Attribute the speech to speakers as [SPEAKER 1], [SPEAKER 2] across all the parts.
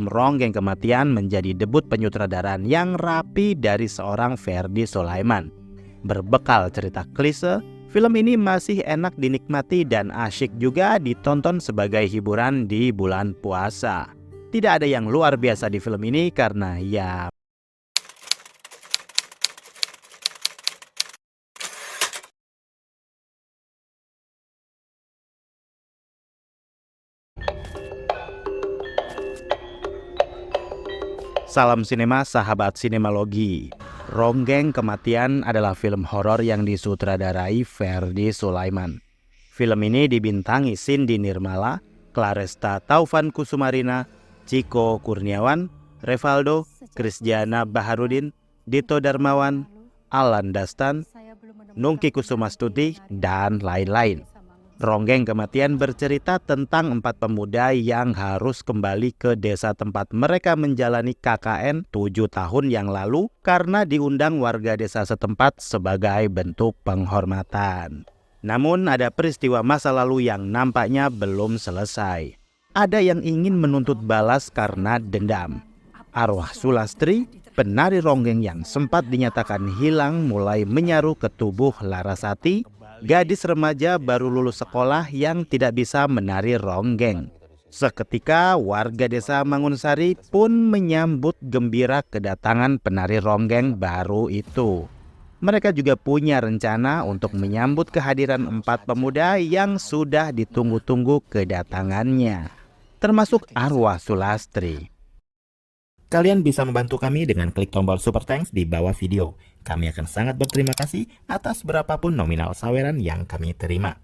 [SPEAKER 1] film Ronggeng Kematian menjadi debut penyutradaraan yang rapi dari seorang Ferdy Sulaiman. Berbekal cerita klise, film ini masih enak dinikmati dan asyik juga ditonton sebagai hiburan di bulan puasa. Tidak ada yang luar biasa di film ini karena ya salam sinema sahabat sinemalogi. Ronggeng Kematian adalah film horor yang disutradarai Ferdy Sulaiman. Film ini dibintangi Cindy Nirmala, Claresta Taufan Kusumarina, Ciko Kurniawan, Revaldo, Krisdiana Baharudin, Dito Darmawan, Alan Dastan, Nungki Kusumastuti, dan lain-lain. Ronggeng Kematian bercerita tentang 4 pemuda yang harus kembali ke desa tempat mereka menjalani KKN 7 tahun yang lalu karena diundang warga desa setempat sebagai bentuk penghormatan. Namun ada peristiwa masa lalu yang nampaknya belum selesai. Ada yang ingin menuntut balas karena dendam. Arwah Sulastri, penari ronggeng yang sempat dinyatakan hilang, mulai menyaru ke tubuh Larasati, gadis remaja baru lulus sekolah yang tidak bisa menari ronggeng. Seketika warga desa Mangunsari pun menyambut gembira kedatangan penari ronggeng baru itu. Mereka juga punya rencana untuk menyambut kehadiran 4 pemuda yang sudah ditunggu-tunggu kedatangannya, termasuk arwah Sulastri.
[SPEAKER 2] Kalian bisa membantu kami dengan klik tombol Super Thanks di bawah video. Kami akan sangat berterima kasih atas berapapun nominal saweran yang kami terima.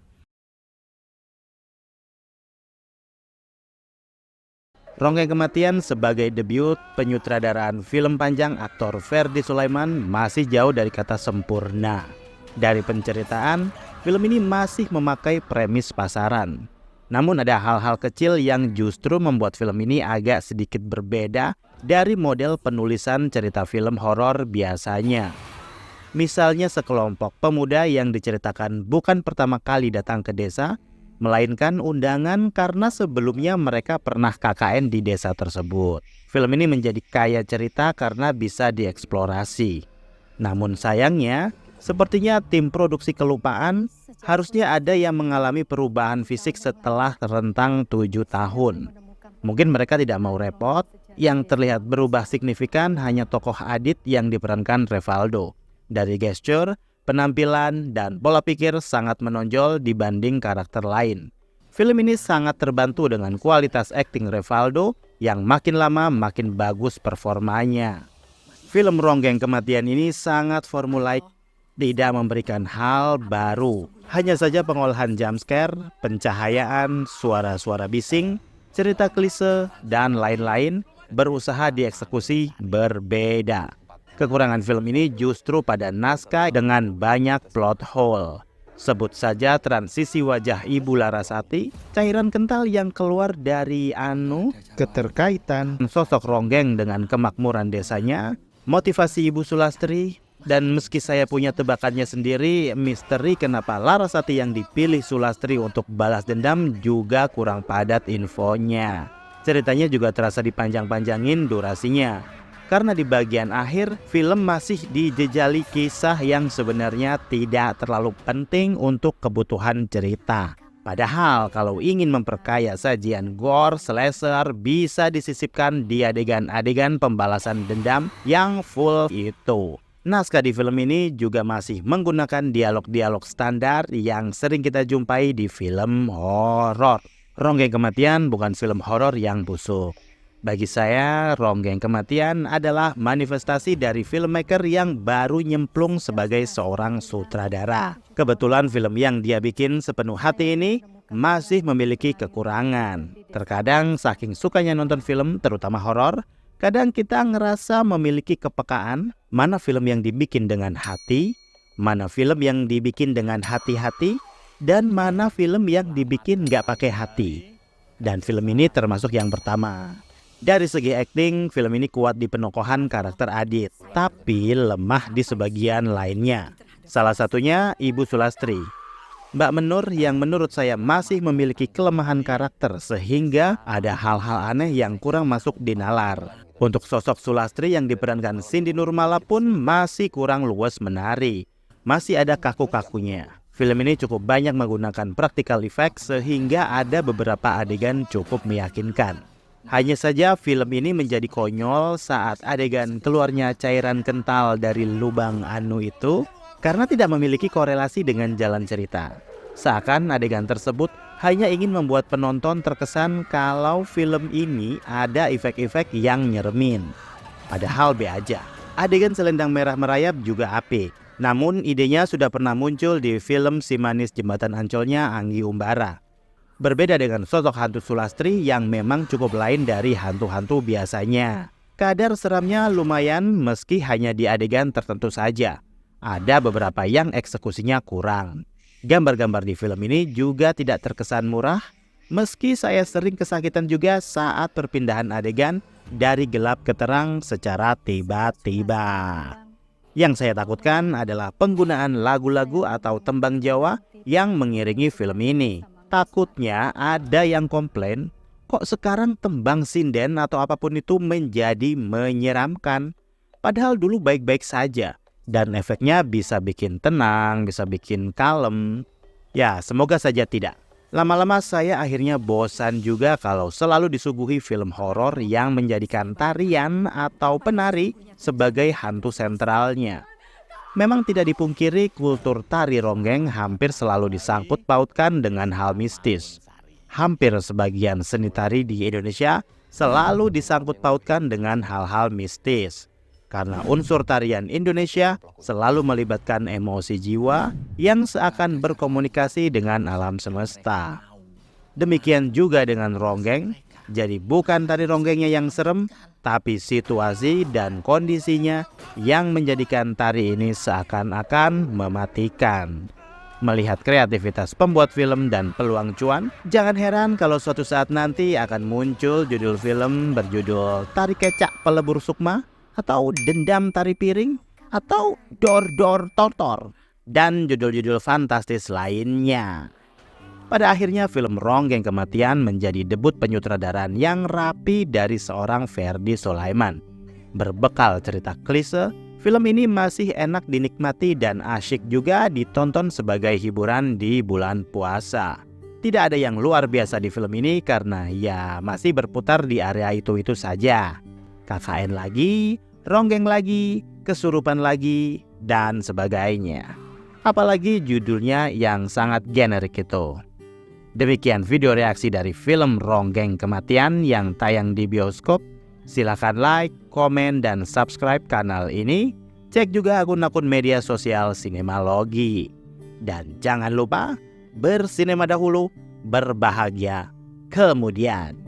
[SPEAKER 1] Ronggeng Kematian sebagai debut penyutradaraan film panjang aktor Ferdy Sulaiman masih jauh dari kata sempurna. Dari penceritaan, film ini masih memakai premis pasaran. Namun ada hal-hal kecil yang justru membuat film ini agak sedikit berbeda dari model penulisan cerita film horor biasanya. Misalnya sekelompok pemuda yang diceritakan bukan pertama kali datang ke desa, melainkan undangan karena sebelumnya mereka pernah KKN di desa tersebut. Film ini menjadi kaya cerita karena bisa dieksplorasi. Namun sayangnya, sepertinya tim produksi kelupaan harusnya ada yang mengalami perubahan fisik setelah rentang 7 tahun. Mungkin mereka tidak mau repot, yang terlihat berubah signifikan hanya tokoh Adit yang diperankan Revaldo. Dari gesture, penampilan, dan pola pikir sangat menonjol dibanding karakter lain. Film ini sangat terbantu dengan kualitas akting Revaldo yang makin lama makin bagus performanya. Film Ronggeng Kematian ini sangat formulaik, tidak memberikan hal baru. Hanya saja pengolahan jumpscare, pencahayaan, suara-suara bising, cerita klise, dan lain-lain berusaha dieksekusi berbeda. Kekurangan film ini justru pada naskah dengan banyak plot hole. Sebut saja transisi wajah Ibu Larasati, cairan kental yang keluar dari keterkaitan sosok Ronggeng dengan kemakmuran desanya, motivasi Ibu Sulastri, dan meski saya punya tebakannya sendiri, misteri kenapa Larasati yang dipilih Sulastri untuk balas dendam juga kurang padat infonya. Ceritanya juga terasa dipanjang-panjangin durasinya, karena di bagian akhir film masih dijejali kisah yang sebenarnya tidak terlalu penting untuk kebutuhan cerita. Padahal kalau ingin memperkaya sajian gore slasher bisa disisipkan di adegan-adegan pembalasan dendam yang full itu. Naskah di film ini juga masih menggunakan dialog-dialog standar yang sering kita jumpai di film horor. Ronggeng Kematian bukan film horor yang busuk. Bagi saya, Ronggeng Kematian adalah manifestasi dari filmmaker yang baru nyemplung sebagai seorang sutradara. Kebetulan film yang dia bikin sepenuh hati ini masih memiliki kekurangan. Terkadang saking sukanya nonton film, terutama horor, kadang kita ngerasa memiliki kepekaan mana film yang dibikin dengan hati, mana film yang dibikin dengan hati-hati, dan mana film yang dibikin nggak pakai hati. Dan film ini termasuk yang pertama. Dari segi akting, film ini kuat di penokohan karakter Adit, tapi lemah di sebagian lainnya. Salah satunya Ibu Sulastri. Mbak Menur yang menurut saya masih memiliki kelemahan karakter sehingga ada hal-hal aneh yang kurang masuk di nalar. Untuk sosok Sulastri yang diperankan Cindy Nurmala pun masih kurang luwes menari. Masih ada kaku-kakunya. Film ini cukup banyak menggunakan practical effects sehingga ada beberapa adegan cukup meyakinkan. Hanya saja film ini menjadi konyol saat adegan keluarnya cairan kental dari lubang anu itu karena tidak memiliki korelasi dengan jalan cerita. Seakan adegan tersebut hanya ingin membuat penonton terkesan kalau film ini ada efek-efek yang nyeremin. Padahal be aja. Adegan selendang merah merayap juga apik. Namun idenya sudah pernah muncul di film Si Manis Jembatan Ancolnya Anggi Umbara. Berbeda dengan sosok hantu Sulastri yang memang cukup lain dari hantu-hantu biasanya. Kadar seramnya lumayan meski hanya di adegan tertentu saja. Ada beberapa yang eksekusinya kurang. Gambar-gambar di film ini juga tidak terkesan murah, meski saya sering kesakitan juga saat perpindahan adegan dari gelap ke terang secara tiba-tiba. Yang saya takutkan adalah penggunaan lagu-lagu atau tembang Jawa yang mengiringi film ini. Takutnya ada yang komplain, kok sekarang tembang sinden atau apapun itu menjadi menyeramkan. Padahal dulu baik-baik saja. Dan efeknya bisa bikin tenang, bisa bikin kalem. Ya, semoga saja tidak. Lama-lama saya akhirnya bosan juga kalau selalu disuguhi film horor yang menjadikan tarian atau penari sebagai hantu sentralnya. Memang tidak dipungkiri kultur tari ronggeng hampir selalu disangkut pautkan dengan hal mistis. Hampir sebagian seni tari di Indonesia selalu disangkut pautkan dengan hal-hal mistis. Karena unsur tarian Indonesia selalu melibatkan emosi jiwa yang seakan berkomunikasi dengan alam semesta. Demikian juga dengan ronggeng, jadi bukan tari ronggengnya yang serem, tapi situasi dan kondisinya yang menjadikan tari ini seakan-akan mematikan. Melihat kreativitas pembuat film dan peluang cuan, jangan heran kalau suatu saat nanti akan muncul judul film berjudul Tari Kecak Pelebur Sukma, atau Dendam Tari Piring, atau Dor Dor Tortor, dan judul-judul fantastis lainnya. Pada akhirnya film Ronggeng Kematian menjadi debut penyutradaraan yang rapi dari seorang Ferdy Sulaiman. Berbekal cerita klise, film ini masih enak dinikmati dan asyik juga ditonton sebagai hiburan di bulan puasa. Tidak ada yang luar biasa di film ini karena ya masih berputar di area itu-itu saja. KKN lagi, ronggeng lagi, kesurupan lagi, dan sebagainya. Apalagi judulnya yang sangat generik itu. Demikian video reaksi dari film Ronggeng Kematian yang tayang di bioskop. Silakan like, komen, dan subscribe kanal ini. Cek juga akun-akun media sosial Sinemalogi. Dan jangan lupa bersinema dahulu, berbahagia kemudian.